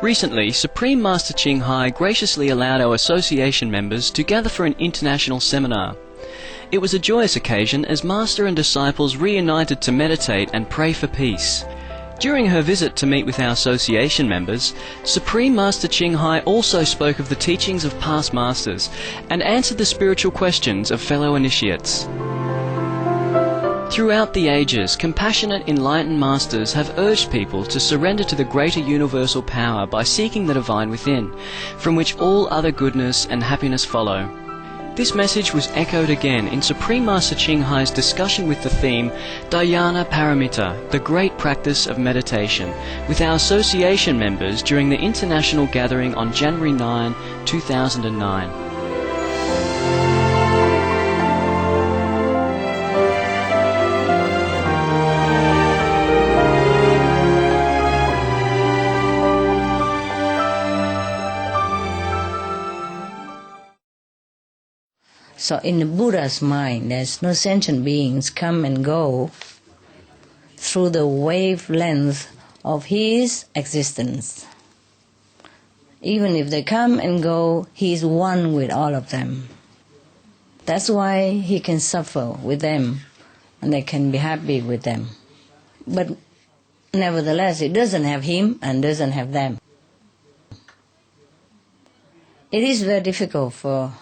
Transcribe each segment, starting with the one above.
Recently, Supreme Master Ching Hai graciously allowed our association members to gather for an international seminar. It was a joyous occasion as Master and disciples reunited to meditate and pray for peace. During her visit to meet with our association members, Supreme Master Ching Hai also spoke of the teachings of past masters and answered the spiritual questions of fellow initiates. Throughout the ages, compassionate enlightened masters have urged people to surrender to the greater universal power by seeking the divine within, from which all other goodness and happiness follow. This message was echoed again in Supreme Master Ching Hai's discussion with the theme Dhyana Paramita, the great practice of meditation, with our association members during the international gathering on January 9, 2009. So in the Buddha's mind, there's no sentient beings come and go through the wavelength of his existence. Even if they come and go, he is one with all of them. That's why he can suffer with them and they can be happy with them. But nevertheless, it doesn't have him and doesn't have them. It is very difficult for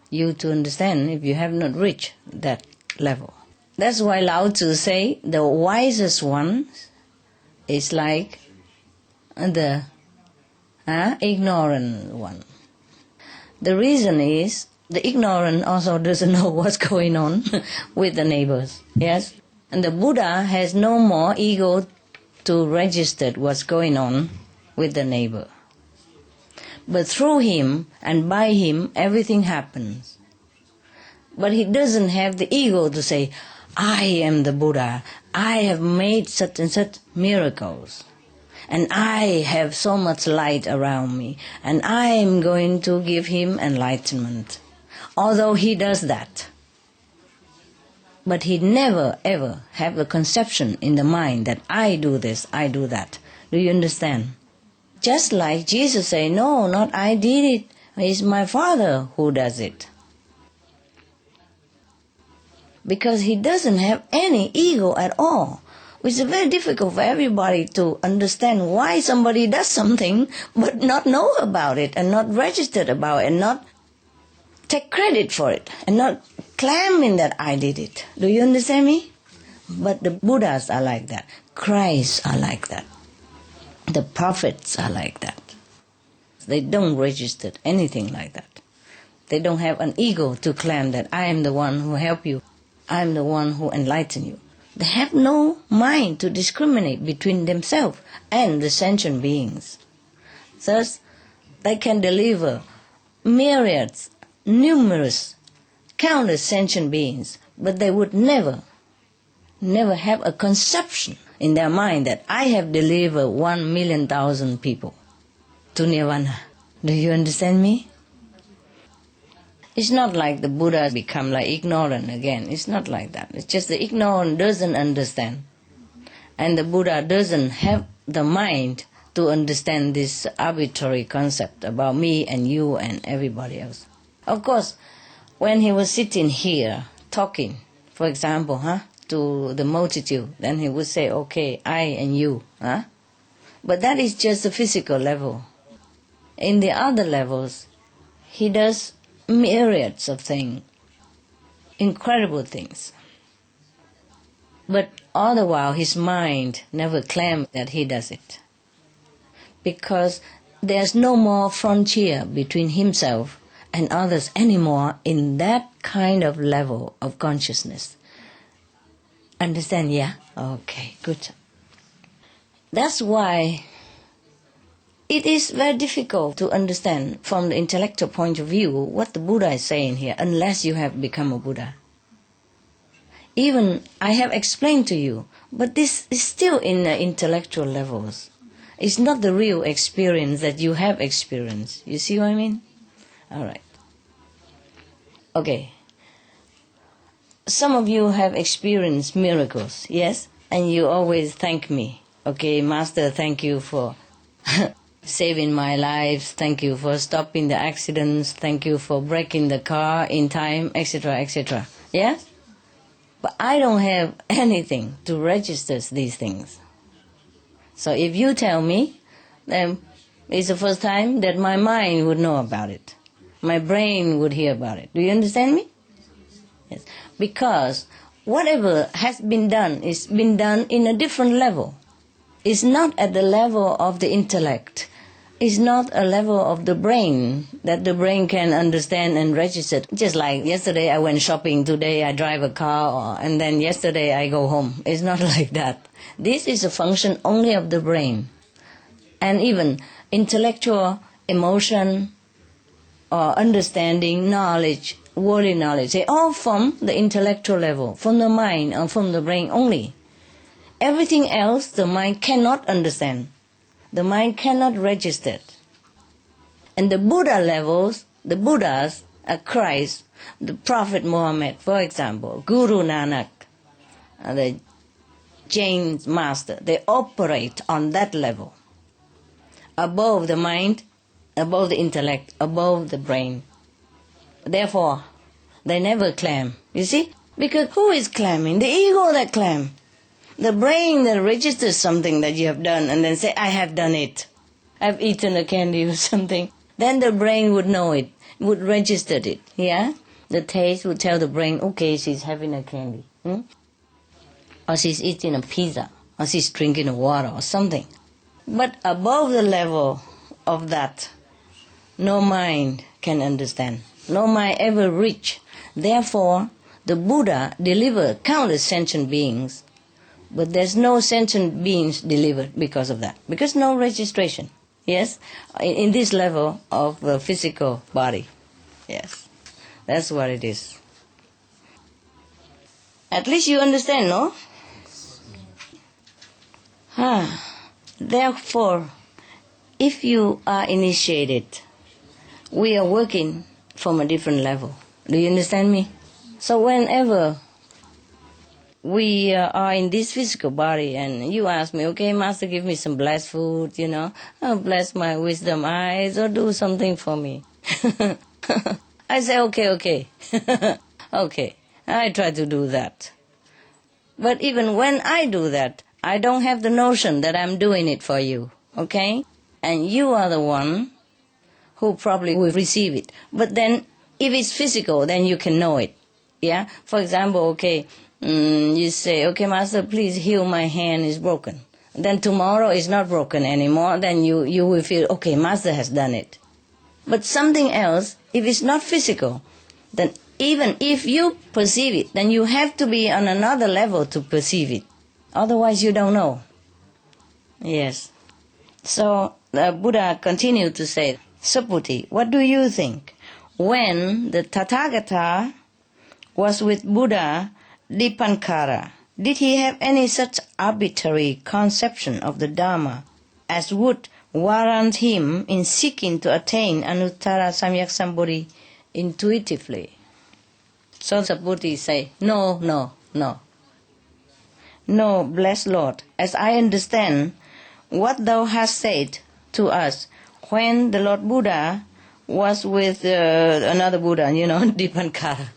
you to understand if you have not reached that level. That's why Lao Tzu say the wisest one is like the ignorant one. The reason is the ignorant also doesn't know what's going on with the neighbors. Yes? And the Buddha has no more ego to register what's going on with the neighbor. But through him and by him, everything happens. But he doesn't have the ego to say, I am the Buddha, I have made such and such miracles, and I have so much light around me, and I am going to give him enlightenment. Although he does that. But he never ever have a conception in the mind that I do this, I do that. Do you understand? Just like Jesus say, no, not I did it. It's my Father who does it. Because he doesn't have any ego at all. Which is very difficult for everybody to understand why somebody does something but not know about it and not registered about it and not take credit for it and not claiming that I did it. Do you understand me? But the Buddhas are like that. Christ are like that. The prophets are like that. They don't register anything like that. They don't have an ego to claim that I am the one who help you. I am the one who enlighten you. They have no mind to discriminate between themselves and the sentient beings. Thus, they can deliver myriads, numerous, countless sentient beings, but they would never have a conception in their mind that I have delivered 1,000,000 people to Nirvana. Do you understand me? It's not like the Buddha become like ignorant again. It's not like that. It's just the ignorant doesn't understand. And the Buddha doesn't have the mind to understand this arbitrary concept about me and you and everybody else. Of course, when he was sitting here talking, for example, to the multitude, then he would say, okay, I and you. But that is just the physical level. In the other levels, he does myriads of things, incredible things. But all the while, his mind never claims that he does it. Because there's no more frontier between himself and others anymore in that kind of level of consciousness. Understand, yeah? Okay, good. That's why it is very difficult to understand from the intellectual point of view what the Buddha is saying here, unless you have become a Buddha. Even I have explained to you, but this is still in the intellectual levels. It's not the real experience that you have experienced. You see what I mean? All right. Okay. Some of you have experienced miracles, yes? And you always thank me. Okay, Master, thank you for saving my life, thank you for stopping the accidents, thank you for braking the car in time, etc., etc. Yes? But I don't have anything to register these things. So if you tell me, then it's the first time that my mind would know about it. My brain would hear about it. Do you understand me? Yes. Because whatever has been done is been done in a different level. It's not at the level of the intellect. It's not a level of the brain that the brain can understand and register. Just like yesterday I went shopping, today I drive a car, and then yesterday I go home. It's not like that. This is a function only of the brain. And even intellectual emotion or understanding, knowledge, worldly knowledge, they all from the intellectual level, from the mind or from the brain only. Everything else the mind cannot understand. The mind cannot register it. And the Buddha levels, the Buddhas, Christ, the Prophet Muhammad, for example, Guru Nanak, the Jain master, they operate on that level. Above the mind, above the intellect, above the brain. Therefore, they never claim. You see? Because who is claiming? The ego that claims. The brain that registers something that you have done and then say, I have done it. I've eaten a candy or something. Then the brain would know it, would register it. Yeah? The taste would tell the brain, okay, she's having a candy. Or she's eating a pizza. Or she's drinking water or something. But above the level of that, no mind can understand. No mind ever reach. Therefore, the Buddha delivered countless sentient beings. But there's no sentient beings delivered because of that. Because no registration. Yes? In this level of the physical body. Yes. That's what it is. At least you understand, no? Therefore, if you are initiated, we are working from a different level. Do you understand me? So whenever we are in this physical body and you ask me, okay, Master, give me some blessed food, bless my wisdom eyes or do something for me. I say, okay. Okay, I try to do that. But even when I do that, I don't have the notion that I'm doing it for you, okay? And you are the one who probably will receive it. But then, if it's physical, then you can know it, yeah? For example, okay, you say, okay, Master, please heal my hand, is broken. Then tomorrow it's not broken anymore, then you will feel, okay, Master has done it. But something else, if it's not physical, then even if you perceive it, then you have to be on another level to perceive it. Otherwise you don't know. Yes. So the Buddha continued to say, Saputi, what do you think? When the Tathagata was with Buddha Dipankara, did he have any such arbitrary conception of the Dharma as would warrant him in seeking to attain Anuttara Samyak Sambodhi intuitively? So Saputi say, no. No, blessed Lord, as I understand what thou hast said to us when the Lord Buddha was with another Buddha, Dipankara.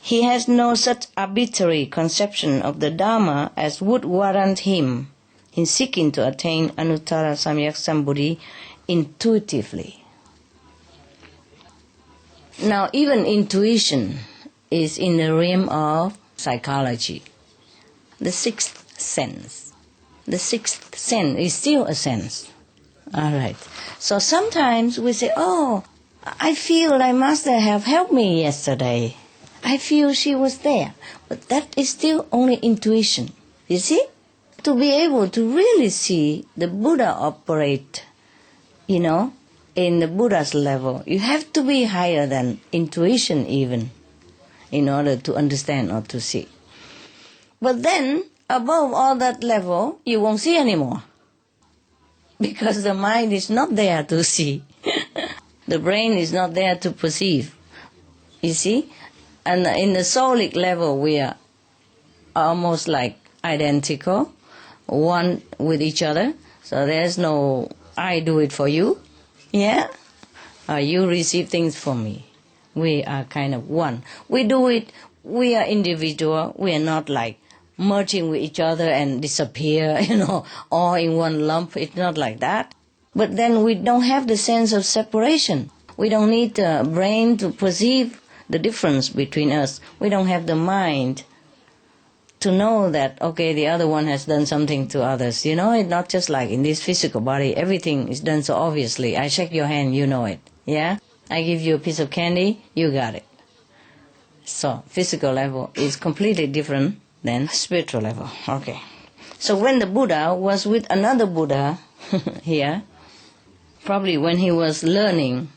He has no such arbitrary conception of the Dharma as would warrant him in seeking to attain Anuttara Samyak Sambodhi intuitively. Now, even intuition is in the realm of psychology. The sixth sense. The sixth sense is still a sense. All right. So sometimes we say, oh, I feel like Master have helped me yesterday. I feel she was there. But that is still only intuition. You see? To be able to really see the Buddha operate, in the Buddha's level, you have to be higher than intuition even in order to understand or to see. But then, above all that level, you won't see anymore. Because the mind is not there to see. The brain is not there to perceive. You see? And in the soulic level, we are almost like identical, one with each other. So there's no, I do it for you, yeah? You receive things from me. We are kind of one. We do it, we are individual, we are not like merging with each other and disappear, all in one lump. It's not like that. But then we don't have the sense of separation. We don't need the brain to perceive the difference between us. We don't have the mind to know that, okay, the other one has done something to others. It's not just like in this physical body, everything is done so obviously. I shake your hand, you know it, yeah? I give you a piece of candy, you got it. So, physical level is completely different than spiritual level. Okay. So when the Buddha was with another Buddha here, probably when he was learning,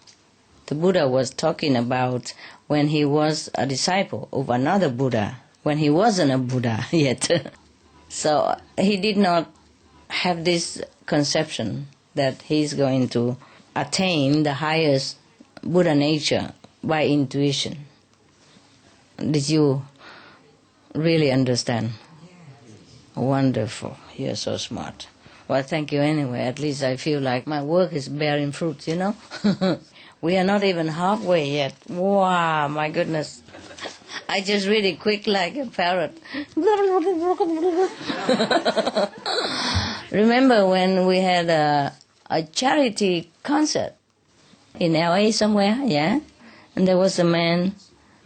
the Buddha was talking about when he was a disciple of another Buddha, when he wasn't a Buddha yet. So he did not have this conception that he's going to attain the highest Buddha nature by intuition. Did you really understand? Wonderful. You're so smart. Well, thank you anyway. At least I feel like my work is bearing fruit, We are not even halfway yet. Wow, my goodness. I just read it quick like a parrot. Remember when we had a charity concert in LA somewhere, yeah? And there was a man,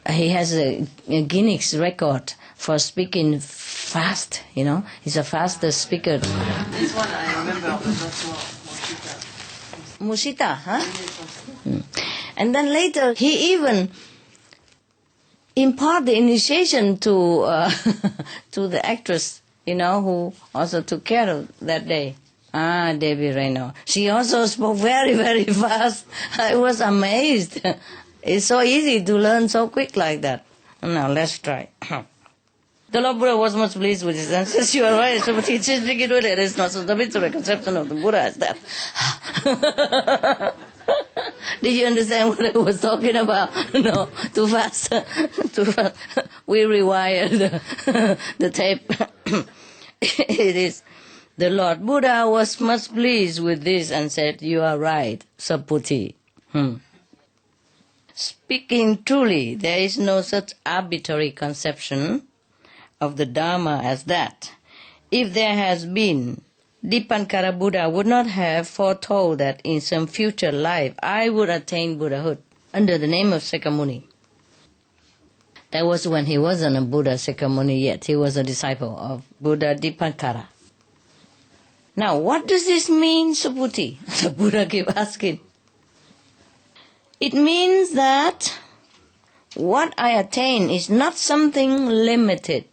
he has a Guinness record for speaking fast, He's a fastest speaker. This one I remember, but that's what Mushita, huh? And then later he even imparted the initiation to to the actress, who also took care of that day. Debbie Reno. She also spoke very, very fast. I was amazed. It's so easy to learn so quick like that. Now let's try. The Lord Buddha was much pleased with his answers. You are right. So teachers begin with it. It's not so the conception of the Buddha as that. Did you understand what I was talking about? No, too fast. Too fast. We rewired the tape. It is. The Lord Buddha was much pleased with this and said, you are right, Saputi. Speaking truly, there is no such arbitrary conception of the Dharma as that. If there has been, Dipankara Buddha would not have foretold that in some future life I would attain Buddhahood under the name of Sakyamuni. That was when he wasn't a Buddha Sakyamuni yet. He was a disciple of Buddha Dipankara. Now, what does this mean, Saputi? The Buddha kept asking. It means that what I attain is not something limited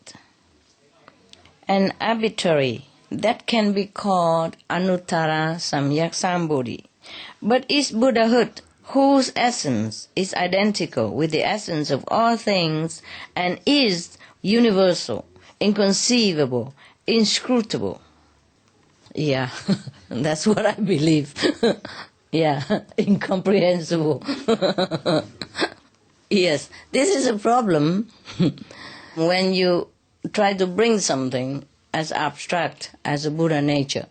and arbitrary that can be called Anuttara Samyak Sambodhi, but is Buddhahood whose essence is identical with the essence of all things and is universal, inconceivable, inscrutable. Yeah, that's what I believe. Yeah, incomprehensible. Yes, this is a problem when you try to bring something as abstract as a Buddha nature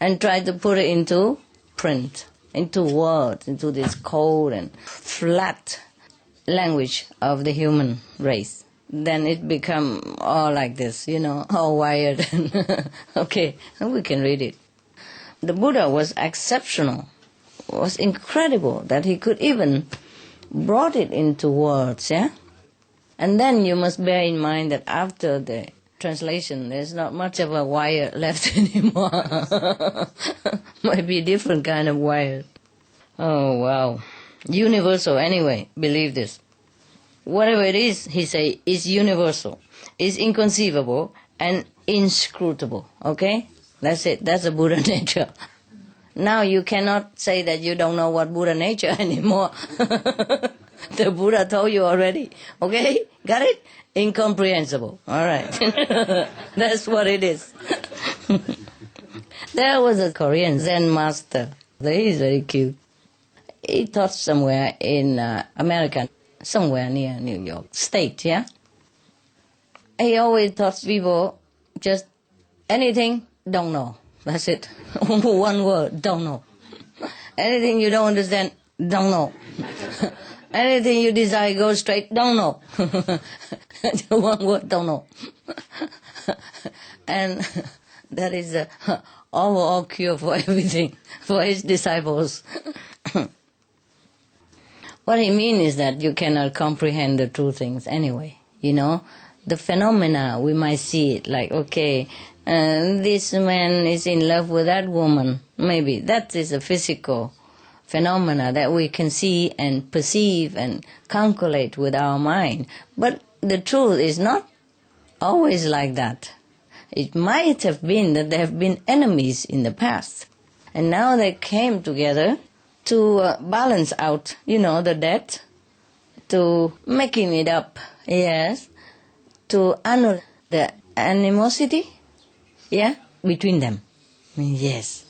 and try to put it into print, into words, into this cold and flat language of the human race. Then it become all like this, all wired. Okay, we can read it. The Buddha was exceptional, was incredible that he could even brought it into words, yeah? And then you must bear in mind that after the translation, there's not much of a wire left anymore. Might be a different kind of wire. Oh, wow. Universal, anyway, believe this. Whatever it is, he say, is universal, is inconceivable, and inscrutable, okay? That's it. That's the Buddha nature. Now you cannot say that you don't know what Buddha nature anymore. The Buddha told you already. Okay? Got it? Incomprehensible. All right. That's what it is. There was a Korean Zen master. He is very cute. He taught somewhere in America, somewhere near New York State, yeah? He always taught people just anything, don't know. That's it. One word, don't know. Anything you don't understand, don't know. Anything you desire, go straight, don't know. One word, don't know. And that is the overall cure for everything, for his disciples. What he means is that you cannot comprehend the true things anyway. The phenomena, we might see it like, okay, this man is in love with that woman. Maybe that is a physical phenomena that we can see and perceive and calculate with our mind. But the truth is not always like that. It might have been that there have been enemies in the past, and now they came together to balance out, the debt, to making it up, yes, to annul the animosity, between them, yes.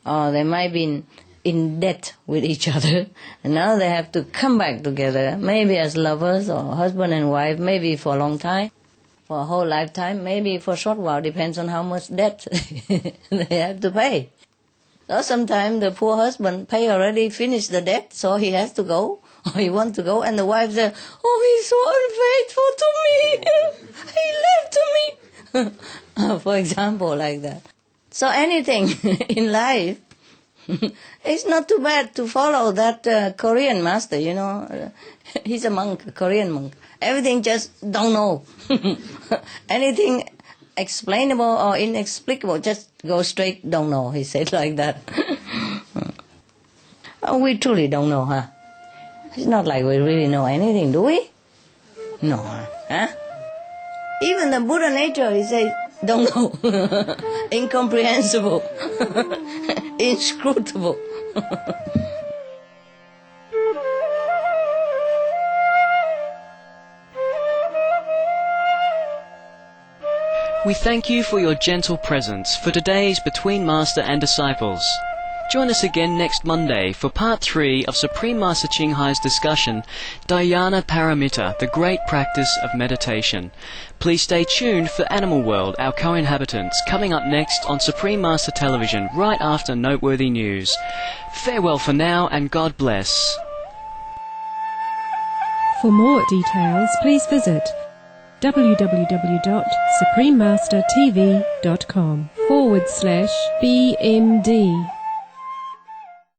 Or they might be in debt with each other, and now they have to come back together, maybe as lovers or husband and wife, maybe for a long time, for a whole lifetime, maybe for a short while, depends on how much debt they have to pay. So sometimes the poor husband already finished the debt, so he has to go, or he wants to go, and the wife says, "Oh, he's so unfaithful to me. He left to me." For example, like that. So anything in life, it's not too bad to follow that Korean master, He's a monk, a Korean monk. Everything just don't know. Anything explainable or inexplicable, just go straight, don't know, he said like that. We truly don't know, huh? It's not like we really know anything, do we? No, huh? Even the Buddha nature, he says, don't know. Incomprehensible. Inscrutable. We thank you for your gentle presence for today's Between Master and Disciples. Join us again next Monday for Part 3 of Supreme Master Ching Hai's discussion, Dhyana Paramita, the Great Practice of Meditation. Please stay tuned for Animal World, Our Co-Inhabitants, coming up next on Supreme Master Television right after Noteworthy News. Farewell for now, and God bless. For more details, please visit www.suprememastertv.com/BMD